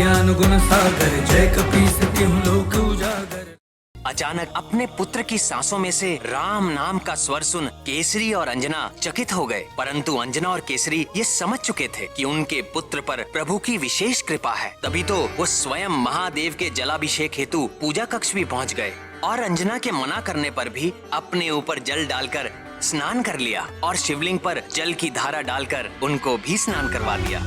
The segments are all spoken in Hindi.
ज्ञान गुण सागर, जय कपीस तिहुँ लोक उजागर। अचानक अपने पुत्र की सांसों में से राम नाम का स्वर सुन केसरी और अंजना चकित हो गए, परंतु अंजना और केसरी ये समझ चुके थे कि उनके पुत्र पर प्रभु की विशेष कृपा है। तभी तो वो स्वयं महादेव के जलाभिषेक हेतु पूजा कक्ष भी पहुंच गए और अंजना के मना करने पर भी अपने ऊपर जल डालकर स्नान कर लिया और शिवलिंग पर जल की धारा डालकर उनको भी स्नान करवा दिया।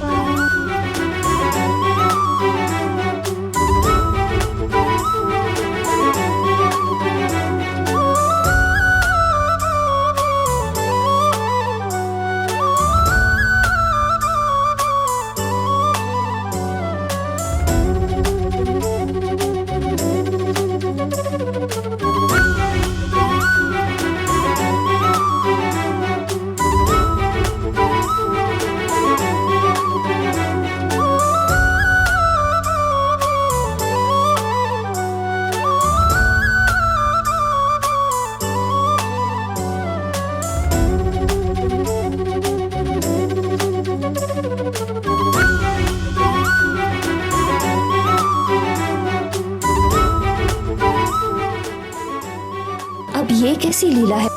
अब ये कैसी लीला है?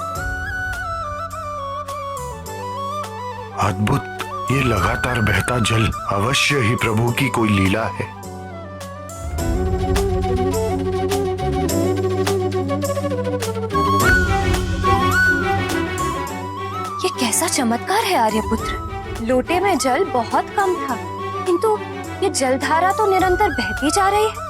अद्भुत, ये लगातार बहता जल अवश्य ही प्रभु की कोई लीला है। ये कैसा चमत्कार है आर्यपुत्र। लोटे में जल बहुत कम था, किंतु ये जलधारा तो निरंतर बहती जा रही है।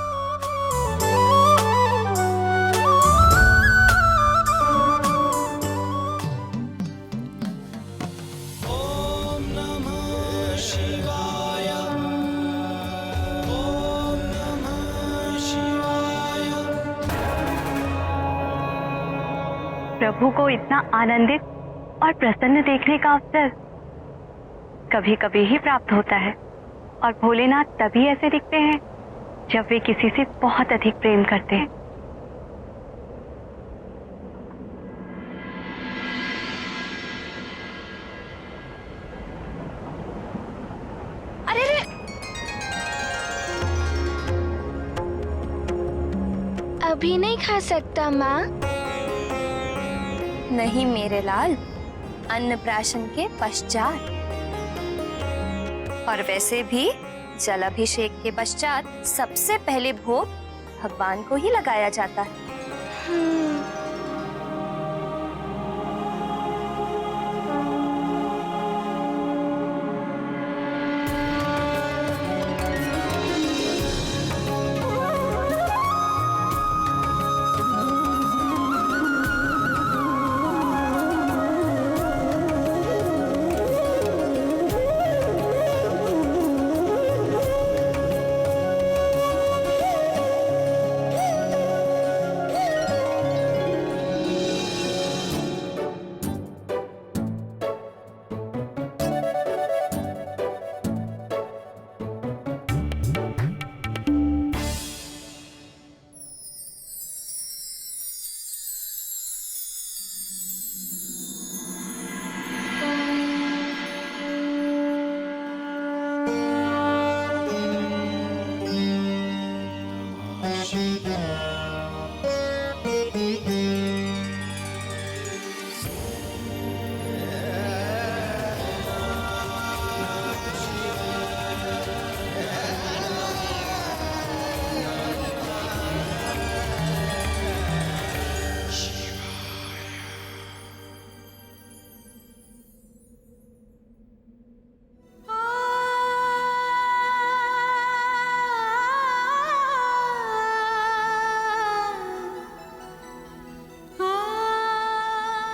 प्रभु को इतना आनंदित और प्रसन्न देखने का अवसर कभी कभी ही प्राप्त होता है, और भोलेनाथ तभी ऐसे दिखते हैं जब वे किसी से बहुत अधिक प्रेम करते हैं। अरे रे! अभी नहीं खा सकता माँ। नहीं मेरे लाल, अन्नप्राशन के पश्चात। और वैसे भी जलाभिषेक के पश्चात सबसे पहले भोग भगवान को ही लगाया जाता है।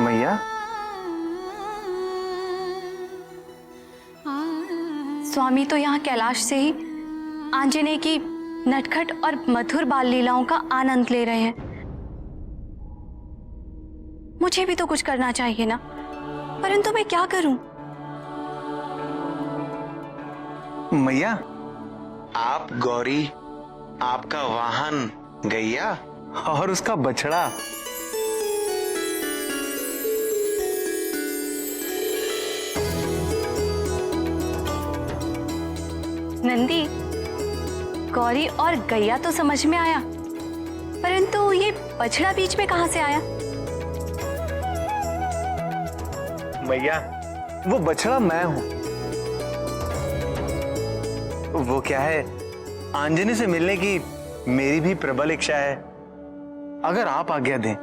मैया, स्वामी तो यहाँ कैलाश से ही आंजनेय की नटखट और मधुर बाल लीलाओं का आनंद ले रहे हैं। मुझे भी तो कुछ करना चाहिए ना, परंतु मैं क्या करूं? मैया, आप गौरी, आपका वाहन गैया और उसका बछड़ा। नंदी, गौरी और गैया तो समझ में आया, परंतु ये बछड़ा बीच में कहां से आया? मैया, वो बछड़ा मैं हूं। वो क्या है, आंजनी से मिलने की मेरी भी प्रबल इच्छा है, अगर आप आज्ञा दें।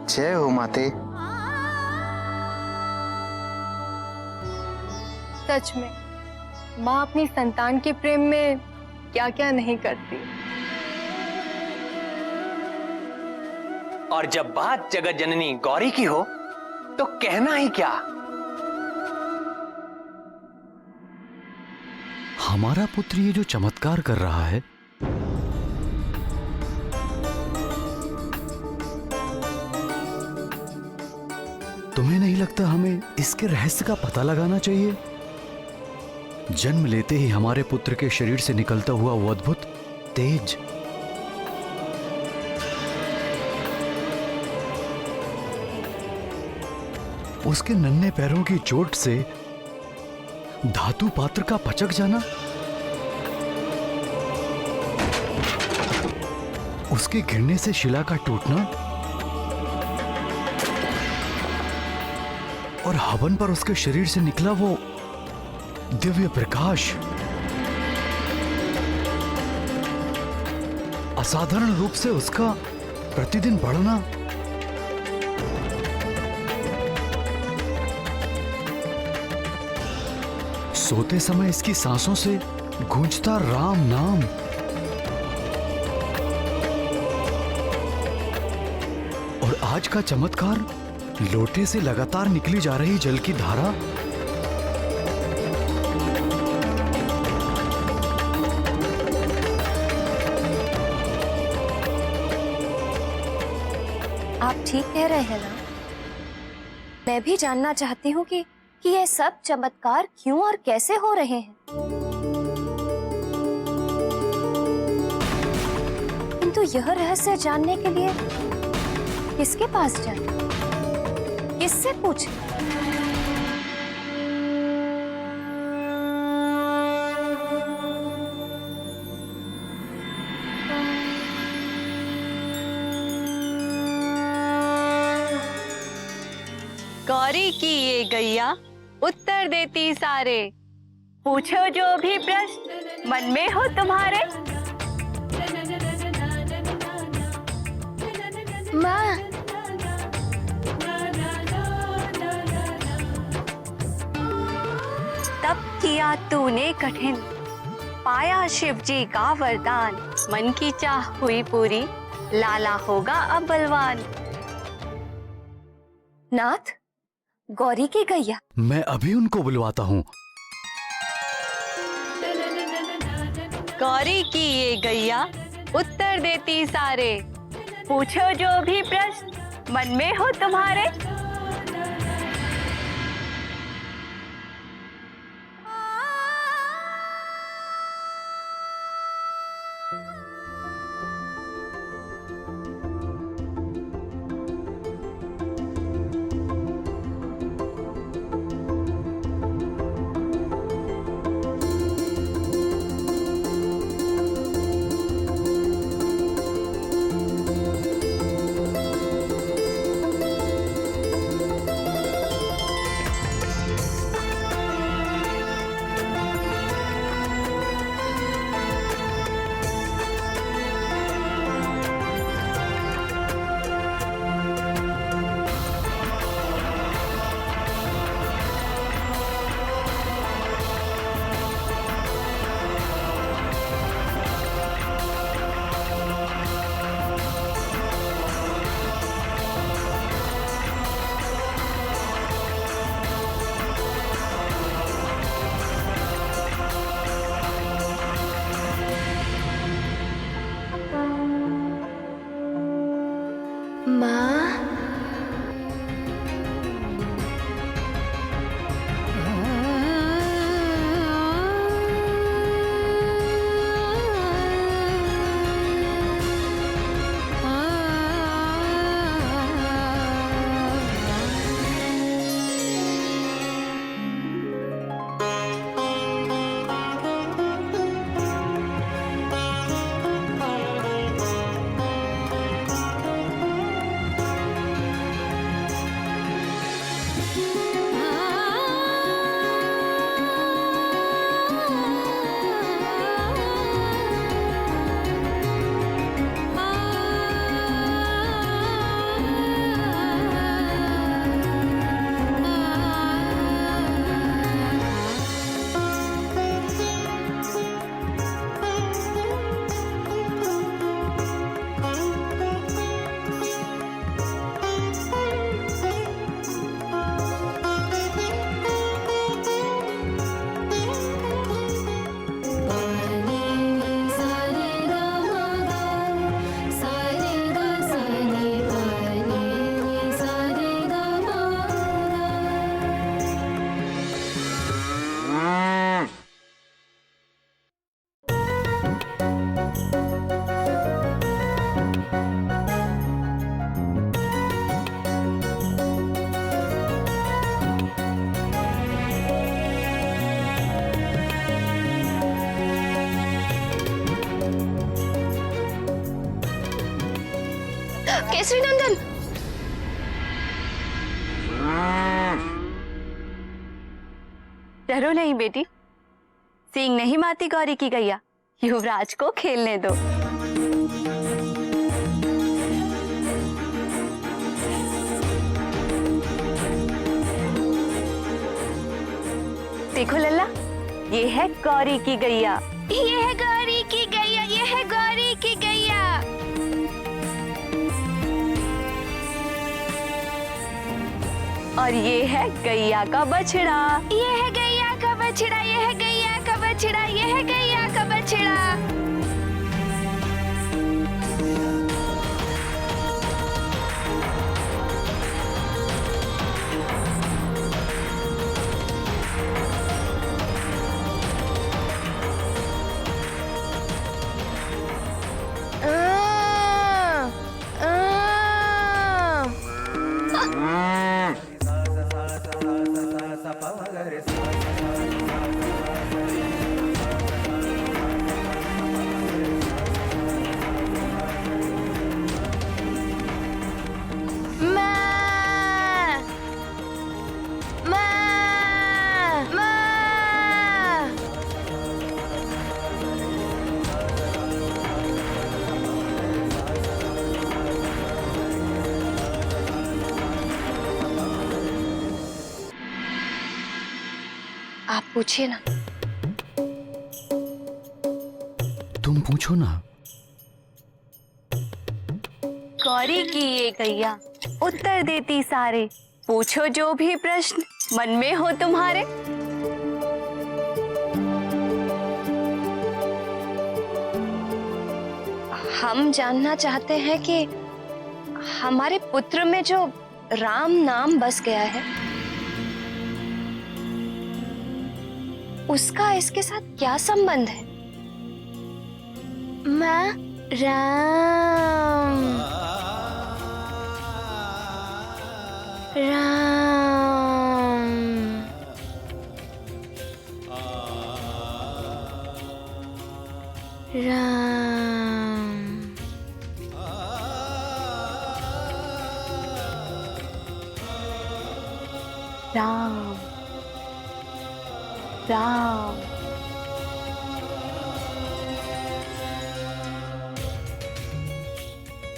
जय हो माते। सच में माँ अपनी संतान के प्रेम में क्या क्या नहीं करती। और जब बात जगत जननी गौरी की हो तो कहना ही क्या। हमारा पुत्र ये जो चमत्कार कर रहा है, तुम्हें नहीं लगता हमें इसके रहस्य का पता लगाना चाहिए? जन्म लेते ही हमारे पुत्र के शरीर से निकलता हुआ वो अद्भुत तेज, उसके नन्हे पैरों की चोट से धातु पात्र का पचक जाना, उसके गिरने से शिला का टूटना और हवन पर उसके शरीर से निकला वो दिव्य प्रकाश, असाधारण रूप से उसका प्रतिदिन बढ़ना, सोते समय इसकी सांसों से गूंजता राम नाम, और आज का चमत्कार, लोटे से लगातार निकली जा रही जल की धारा, आप ठीक कह रहे हैं ना। मैं भी जानना चाहती हूँ कि ये सब चमत्कार क्यों और कैसे हो रहे हैं। किंतु यह रहस्य जानने के लिए किसके पास जाएं? किससे पूछें? गौरी की ये गैया उत्तर देती सारे, पूछो जो भी प्रश्न मन में हो तुम्हारे। माँ, तब किया तूने कठिन, पाया शिव जी का वरदान, मन की चाह हुई पूरी, लाला होगा अब बलवान। नाथ, गौरी की गैया। मैं अभी उनको बुलवाता हूँ। गौरी की ये गैया उत्तर देती सारे, पूछो जो भी प्रश्न मन में हो तुम्हारे। केसरी नंदन। डरो नहीं बेटी, सींग नहीं माती गौरी की गैया, युवराज को खेलने दो। देखो लल्ला, ये है गौरी की गैया। ये है गौरी की गैया, ये है गौरी की गैया। और ये है गैया का बछड़ा। ये है गैया का बछड़ा, ये है गैया का बछड़ा, ये है गैया का बछड़ा। आप पूछिए ना। तुम पूछो ना। गौरी की ये गैया उत्तर देती सारे, पूछो जो भी प्रश्न मन में हो तुम्हारे। हम जानना चाहते हैं कि हमारे पुत्र में जो राम नाम बस गया है, उसका इसके साथ क्या संबंध है? माँ, राम राम राम। राम राम।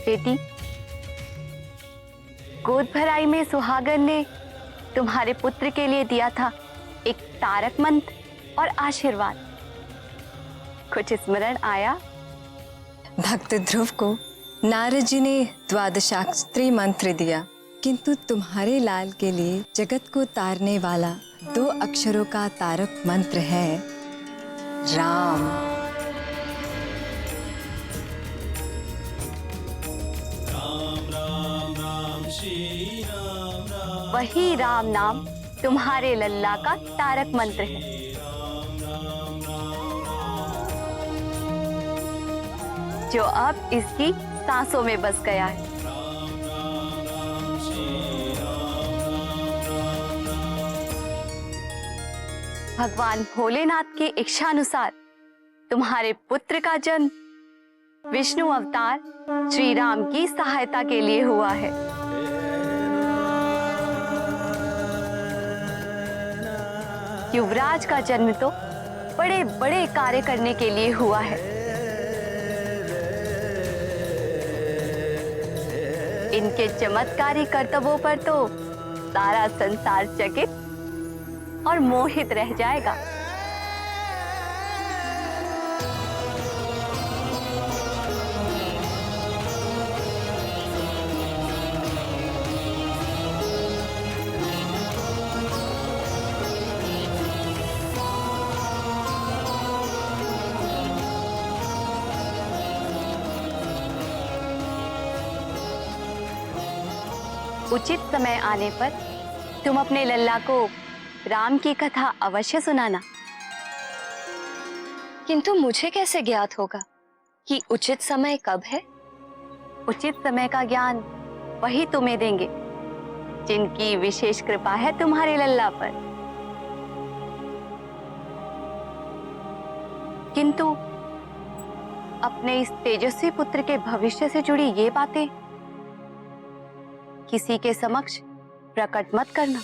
बेटी, गोद भराई में सुहागन ने तुम्हारे पुत्र के लिए दिया था एक तारक मंत्र और आशीर्वाद। कुछ स्मरण आया? भक्त ध्रुव को नारद जी ने द्वादशाक्षरी मंत्र दिया, किंतु तुम्हारे लाल के लिए जगत को तारने वाला 2 अक्षरों का तारक मंत्र है राम। वही राम नाम तुम्हारे लल्ला का तारक मंत्र है। जो अब इसकी सांसों में बस गया है। भगवान भोलेनाथ के इच्छानुसार तुम्हारे पुत्र का जन्म विष्णु अवतार श्री राम की सहायता के लिए हुआ है। युवराज का जन्म तो बड़े बड़े कार्य करने के लिए हुआ है। इनके चमत्कारी कर्तव्यों पर तो सारा संसार चकित और मोहित रह जाएगा। उचित समय आने पर तुम अपने लल्ला को राम की कथा अवश्य सुनाना। किंतु मुझे कैसे ज्ञात होगा कि उचित समय कब है? उचित समय का ज्ञान वही तुम्हें देंगे जिनकी विशेष कृपा है तुम्हारे लल्ला पर। किंतु अपने इस तेजस्वी पुत्र के भविष्य से जुड़ी ये बातें किसी के समक्ष प्रकट मत करना।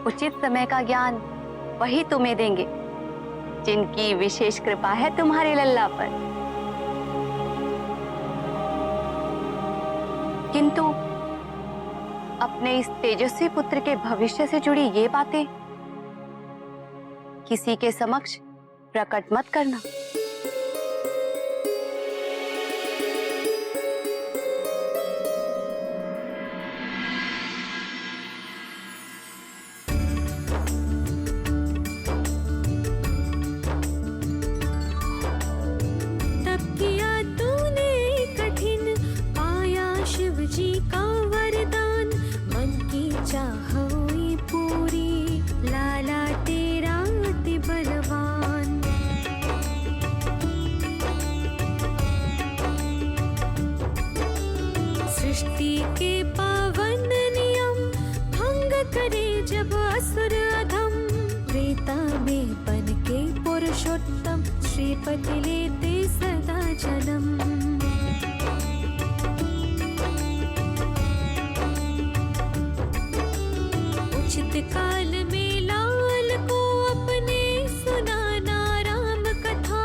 उचित समय का ज्ञान वही तुम्हें देंगे जिनकी विशेष कृपा है तुम्हारे लल्ला पर। किंतु अपने इस तेजस्वी पुत्र के भविष्य से जुड़ी ये बातें किसी के समक्ष प्रकट मत करना। सृष्टि के पावन नियम भंग करे जब असुर अधम, त्रेता में बन के पुरुषोत्तम श्रीपति लेते सदा जन्म। उचित काल में लाल को अपने सुनाना राम कथा,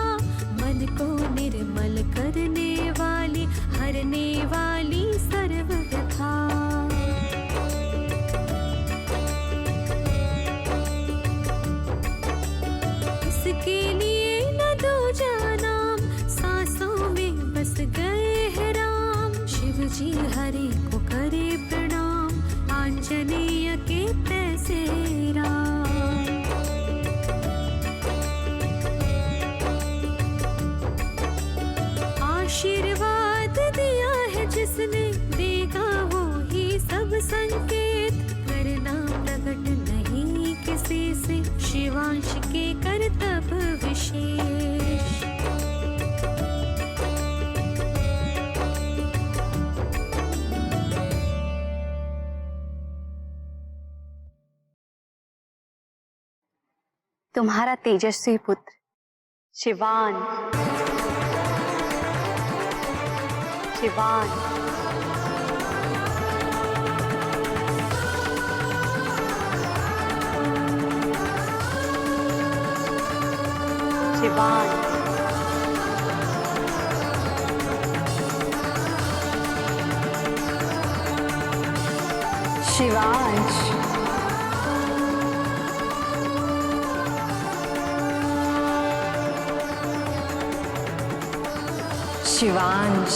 मन को निर्मल करने वाली हरने वाली सर्व व्यथा। इसके लिए न दूजा नाम, सांसों में बस गए हैं राम। शिव जी हरि को करे प्रणाम, आंजनेय के तैसे राम। आशीर्वाद दिया है जिसने, देगा वो ही सब संकेत। करना प्रकट नहीं किसी से, शिवांश के कर्तव्य विशेष। तुम्हारा तेजस्वी पुत्र शिवान शिवान शिवान शिवांश शिवांश